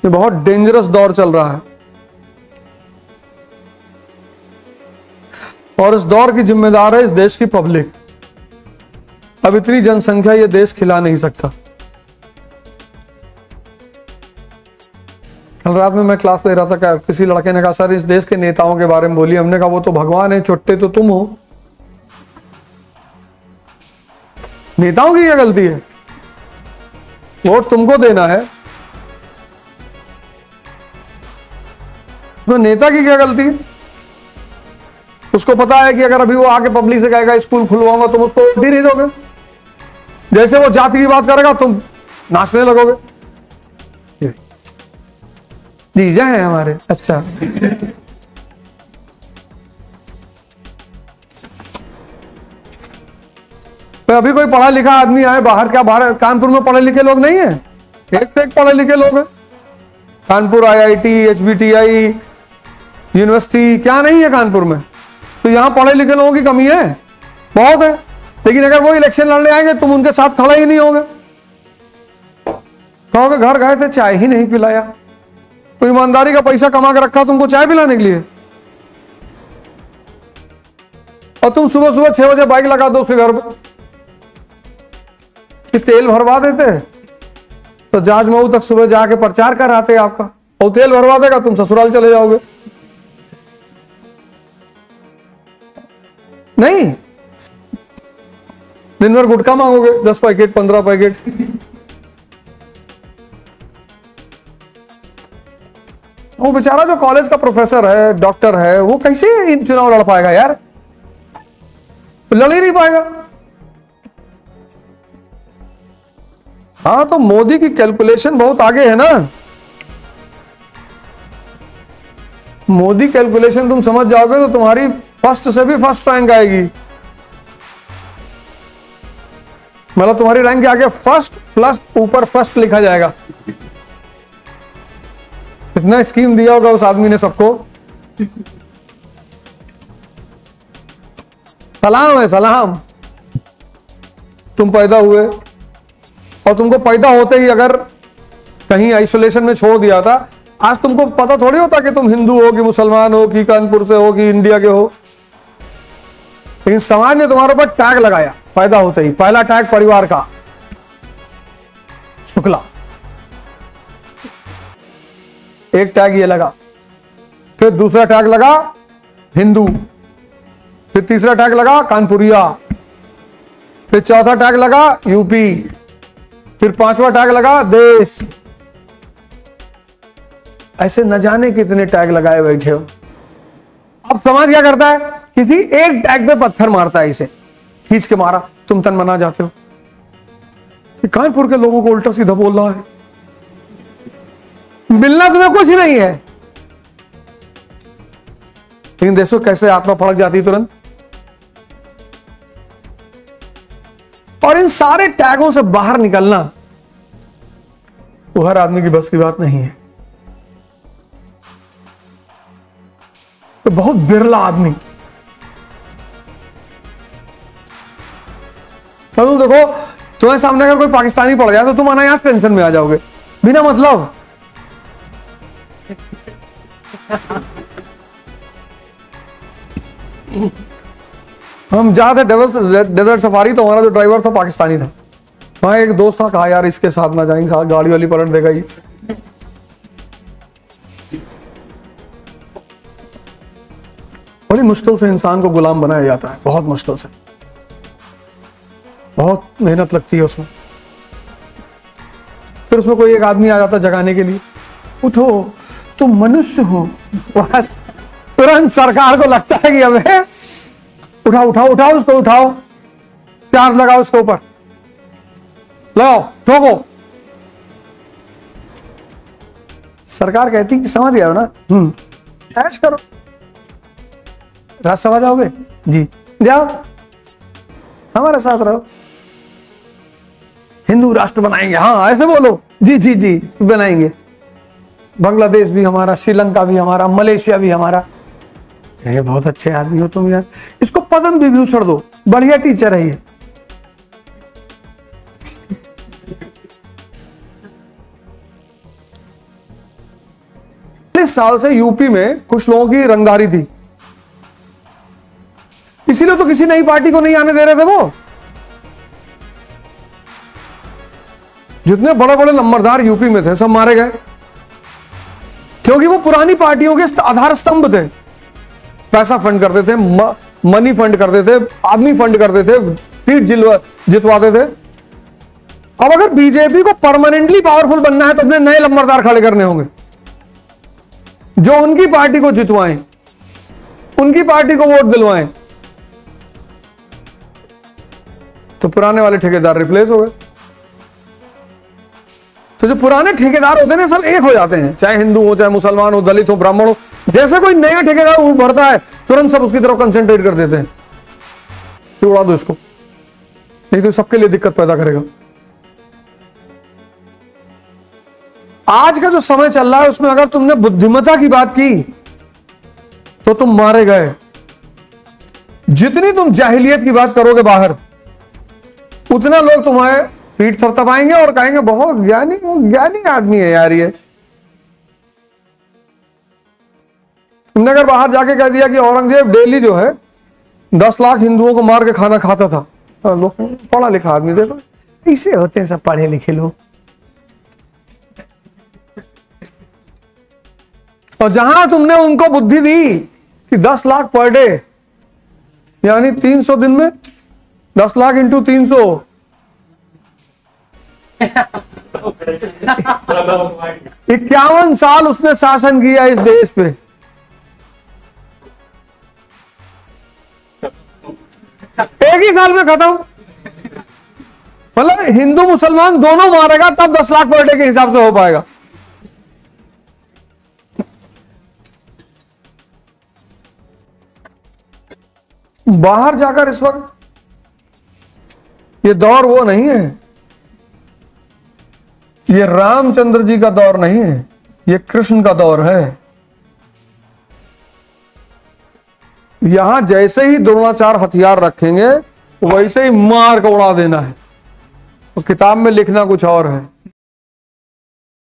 ये बहुत डेंजरस दौर चल रहा है और इस दौर की जिम्मेदार है इस देश की पब्लिक। अब इतनी जनसंख्या ये देश खिला नहीं सकता। कल रात में मैं क्लास ले रहा था, क्या किसी लड़के ने कहा सर इस देश के नेताओं के बारे में बोलिए। हमने कहा वो तो भगवान है, चुट्टे तो तुम हो। नेताओं की क्या गलती है? वोट तुमको देना है, उसमें नेता की क्या गलती है? उसको पता है कि अगर अभी वो आके पब्लिक से कहेगा स्कूल खुलवाऊंगा, तुम उसको वोट ही नहीं दोगे। जैसे वो जाति की बात करेगा तुम नाचने लगोगे। जीजा है हमारे, अच्छा। तो अभी कोई पढ़ा लिखा आदमी आए बाहर, क्या बाहर कानपुर में पढ़े लिखे लोग नहीं है? एक से एक पढ़े लिखे लोग हैं। कानपुर IIT, HBTI यूनिवर्सिटी क्या नहीं है कानपुर में? तो यहां पढ़े लिखे लोगों की कमी है, बहुत है। लेकिन अगर वो इलेक्शन लड़ने आएंगे तुम उनके साथ खड़े ही नहीं होगे। कहोगे घर गए थे चाय ही नहीं पिलाया। तो ईमानदारी का पैसा कमा के रखा तुमको चाय पिलाने के लिए, और तुम सुबह सुबह 6 बजे बाइक लगा दो उसके घर पर कि तेल भरवा देते, तो जाजमऊ तक सुबह जाके प्रचार कर आते आपका, और तेल भरवा देगा तुम ससुराल चले जाओगे। नहीं, दिन भर गुटखा मांगोगे, 10 पैकेट 15 पैकेट। वो बेचारा जो कॉलेज का प्रोफेसर है, डॉक्टर है, वो कैसे चुनाव लड़ पाएगा यार? लड़ ही नहीं पाएगा। हाँ, तो मोदी की कैलकुलेशन बहुत आगे है ना। मोदी कैलकुलेशन तुम समझ जाओगे तो तुम्हारी फर्स्ट से भी फर्स्ट रैंक आएगी। मतलब तुम्हारी रैंक के आगे फर्स्ट प्लस ऊपर फर्स्ट लिखा जाएगा। इतना स्कीम दिया होगा उस आदमी ने सबको। सलाम है, सलाम। तुम पैदा हुए और तुमको पैदा होते ही अगर कहीं आइसोलेशन में छोड़ दिया था, आज तुमको पता थोड़ी होता कि तुम हिंदू हो कि मुसलमान हो कि कानपुर से हो कि इंडिया के हो। लेकिन समाज ने तुम्हारे ऊपर टैग लगाया पैदा होते ही। पहला टैग परिवार का, शुक्ला। एक टैग ये लगा, फिर दूसरा टैग लगा हिंदू, फिर तीसरा टैग लगा कानपुरिया, फिर चौथा टैग लगा यूपी, फिर पांचवा टैग लगा देश। ऐसे न जाने कितने टैग लगाए बैठे हो। अब समाज क्या करता है? किसी एक टैग पे पत्थर मारता है, इसे खींच के मारा, तुम तन मना जाते हो कि कानपुर के लोगों को उल्टा सीधा बोल रहा है। मिलना तुम्हें कुछ नहीं है, लेकिन देखो कैसे आत्मा फड़क जाती है तुरंत। और इन सारे टैगों से बाहर निकलना वो हर आदमी की बस की बात नहीं है। तो बहुत बिरला आदमी। तो तुम देखो, तुम्हारे सामने अगर कोई पाकिस्तानी पड़ जाए तो तुम अनायास टेंशन में आ जाओगे बिना मतलब। हम जा थे डेजर्ट सफारी, तो हमारा जो ड्राइवर था पाकिस्तानी था। वहां एक दोस्त था, कहा यार इसके साथ ना जाएंगे, साथ गाड़ी वाली पलट देगा ही। बड़ी मुश्किल से इंसान को गुलाम बनाया जाता है, बहुत मुश्किल से, बहुत मेहनत लगती है उसमें। फिर उसमें कोई एक आदमी आ जाता जगाने के लिए, उठो तुम मनुष्य हो। तुरंत सरकार को लगता है कि अबे उठाओ उठाओ उठाओ उसको, उठाओ, चार्ज लगाओ उसके ऊपर, लगाओ, ठोको। सरकार कहती कि समझ गया हो ना, ऐश करो। रात समझ आओगे जी, जाओ हमारे साथ रहो, हिंदू राष्ट्र बनाएंगे। हाँ ऐसे बोलो, जी जी जी बनाएंगे। बांग्लादेश भी हमारा, श्रीलंका भी हमारा, मलेशिया भी हमारा। ये बहुत अच्छे आदमी हो तुम यार, इसको पद्म विभूषण दो, बढ़िया टीचर है ये। 40 साल से यूपी में कुछ लोगों की रंगदारी थी, इसीलिए तो किसी नई पार्टी को नहीं आने दे रहे थे। वो जितने बड़े बड़े नंबरदार यूपी में थे सब मारे गए, क्योंकि वो पुरानी पार्टियों के आधार स्तंभ थे। पैसा फंड करते थे, मनी फंड करते थे, आदमी फंड करते थे, सीट जितवाते थे। अब अगर बीजेपी को परमानेंटली पावरफुल बनना है तो अपने नए नंबरदार खड़े करने होंगे जो उनकी पार्टी को जितवाएं, उनकी पार्टी को वोट दिलवाएं। तो पुराने वाले ठेकेदार रिप्लेस हो गए। तो जो पुराने ठेकेदार होते हैं ना सब एक हो जाते हैं, चाहे हिंदू हो, चाहे मुसलमान हो, दलित हो, ब्राह्मण हो। जैसे कोई नया ठेकेदार उभरता है तुरंत सब उसकी तरफ कंसेंट्रेट कर देते हैं कि उड़ा दो इसको, नहीं तो सबके लिए दिक्कत पैदा करेगा। आज का जो समय चल रहा है उसमें अगर तुमने बुद्धिमत्ता की बात की तो तुम मारे गए। जितनी तुम जाहिलियत की बात करोगे बाहर, उतना लोग तुम्हारे पीठ थपथपाएंगे और कहेंगे बहुत ज्ञानी आदमी है यार ये। तुमने अगर बाहर जाके कह दिया कि औरंगजेब डेली जो है 10 लाख हिंदुओं को मार के खाना खाता था, लोग पढ़ा लिखा आदमी, देखो ऐसे होते हैं सब पढ़े लिखे लोग। और जहां तुमने उनको बुद्धि दी कि 10 लाख पर डे यानी 300 दिन में 10 लाख इंटू 300 51 साल उसने शासन किया इस देश पे। एक ही साल में खत्म। मतलब हिंदू मुसलमान दोनों मारेगा तब 10 लाख पर डे के हिसाब से हो पाएगा। बाहर जाकर इस वक्त ये दौर वो नहीं है, ये रामचंद्र जी का दौर नहीं है, ये कृष्ण का दौर है। यहां जैसे ही द्रोणाचार्य हथियार रखेंगे वैसे ही मार को उड़ा देना है। तो किताब में लिखना कुछ और है।